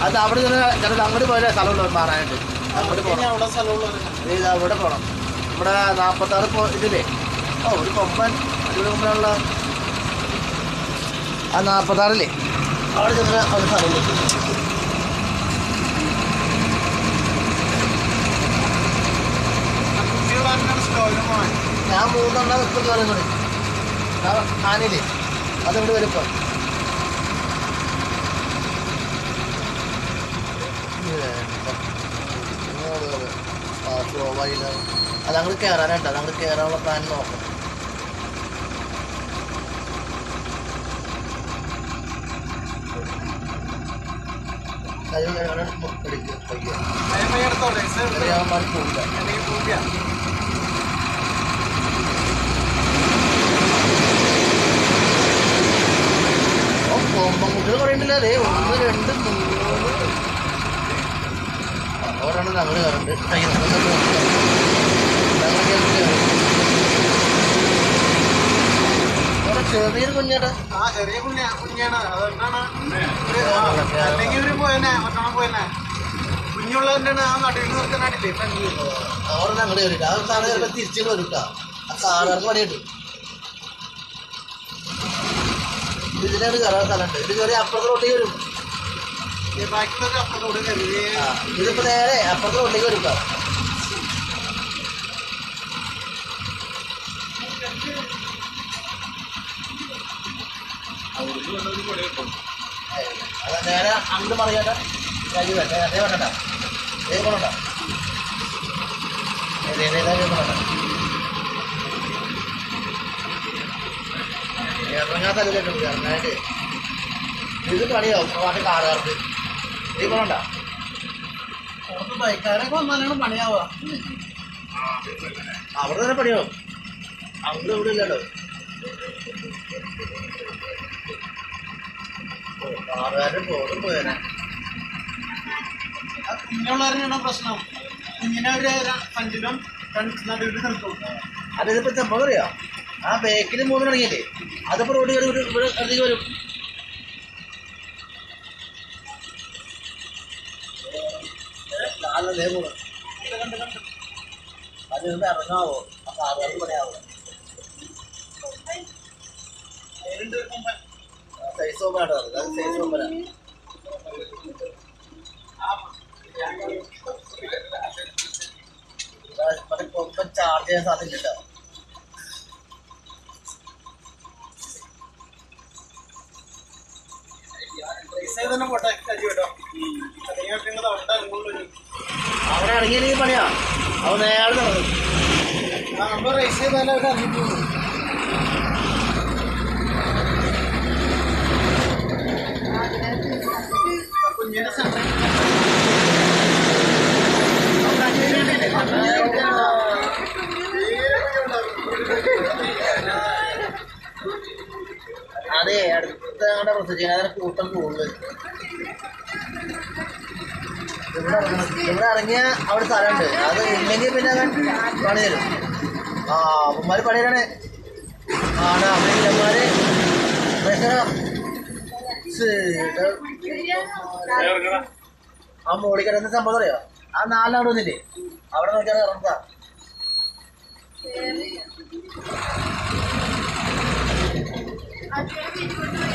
അത് അവിടെ ചിലത് അങ്ങോട്ട് പോയാലേ സ്ഥലമുള്ളവർ മാറാനായിട്ട് അങ്ങോട്ട് പോകണം. ഇത് അവിടെ പോകണം. ഇവിടെ 46 ഇതില്ലേ ഒരു കൊമ്പൻ അടിപൊളി കൊമ്പനുള്ള ആ 46 അവിടെ ചെന്ന ഒരു സ്ഥലമുള്ളൂ. ഞാൻ 3 ഇപ്പം കയറുന്നത് ആനയില്ലേ അതിവിടെ വരുമ്പോൾ അതങ്ങോട്ട് കയറാനായിട്ട് അതങ്ങോട്ട് കയറാനുള്ള പ്ലാൻ നോക്കണം. കൊമ്പൻകുട്ടികൾ കുറേ ഉണ്ടല്ലോ. അതെ 1 2 3 ഒരെണ്ണം ഞങ്ങൾ കയറുന്നുണ്ട്. ചെറിയൊരു കുഞ്ഞേട്ടാ ചെറിയ കുഞ്ഞാണ്. അതുകൊണ്ടാണ് അല്ലെങ്കിൽ ഒരു പോയനെ മറ്റോണം പോയനെ കുഞ്ഞുള്ളതിൻ്റെ ആ നടുവിൽ നിർത്താനായിട്ടില്ലേ ഫ്രണ്ടിൽ അവിടെ ഞങ്ങൾ കയറിയിട്ട് ആ സാറ് ചിലപ്പോൾ തിരിച്ചു വരും കേട്ടോ. ആ സാറുകാർക്ക് പണിയുണ്ട്. ഇതിനാണ് കയറാൻ സ്ഥലമുണ്ട്. ഇത് കയറി അപ്പുറത്തെ റോട്ടിൽ വരും. ബാക്കിയുള്ളവർ അപ്പുറത്തോട് കയറി ഇതിപ്പോൾ നേരെ അപ്പുറത്തെ റോട്ടിലേക്ക് വരും കേട്ടോ. അത് നേരെ അങ്ങോട്ട് മറിയാട്ട അതേ വേണ്ട അതേ വേണ്ട ഇറങ്ങാൻ സ്ഥലത്തിട്ടുണ്ട് ഇറങ്ങാനായിട്ട്. ഇത് പണിയാവും പാട്ട് കാറുകാർക്ക്. ഇത് പോകണ്ട പുറത്ത് ബൈക്കാരൊക്കെ വന്നാലാണ് പണിയാവുക. അവിടെ തന്നെ പണിയാവും. അവിടെ ഇവിടെ ഇല്ലല്ലോ. കാറുകാരുടെ ബോർഡും പോയനെ. കുഞ്ഞുള്ളവരെയാണ് പ്രശ്നം. കുഞ്ഞിനെ ഒരു ഫ്രണ്ടിലും നടുവിൽ നിർത്തും. അതിപ്പോൾ സംഭവം അറിയാം. ആ ബേക്കിൽ 3 ഇറങ്ങിയില്ലേ അതിപ്പോൾ റോഡ് കയറി ഇവിടെ അടുത്തേക്ക് വരും. അതേ പോകും. അത് നിന്ന് ഇറങ്ങാവോ ആ കാറുകാർക്ക് പണിയാവോ? സൈസ് കൊമ്പാണ് അത് സൈസ് കൊമ്പനാണ്. മറ്റേ കൊമ്പൻ ചാർജ് ചെയ്യാൻ സാധ്യതയില്ല. തന്നെ പോട്ടെ കേട്ടോ. അവിടെ ഇറങ്ങിയില്ലെങ്കിൽ പണിയാ. അവ നേരെ നടന്നു. നമ്മൾ റേസ് ചെയ്താലും അവർ അറിഞ്ഞിട്ടുള്ളൂ. കുഞ്ഞിന്റെ സെൻട്രൽ അതെ അടുത്ത ഞങ്ങളുടെ പ്രസരിച്ച് അതിനെ കൂട്ടം കൂടുതൽ. ഇവിടെ ഇറങ്ങിയ അവിടെ സ്ഥലമുണ്ട്. അത് ഇല്ലെങ്കിൽ പിന്നെ അവൻ പണി തരും. ആ അവന്മാർ പണി തരാണ്. ആണ് അവന്മാര് ആ മോളിൽ കിടന്ന സംഭവം അറിയോ? ആ 4 അവിടെ ഒന്നില്ലേ അവിടെ നോക്കിയാൽ ഇറങ്ങാ. I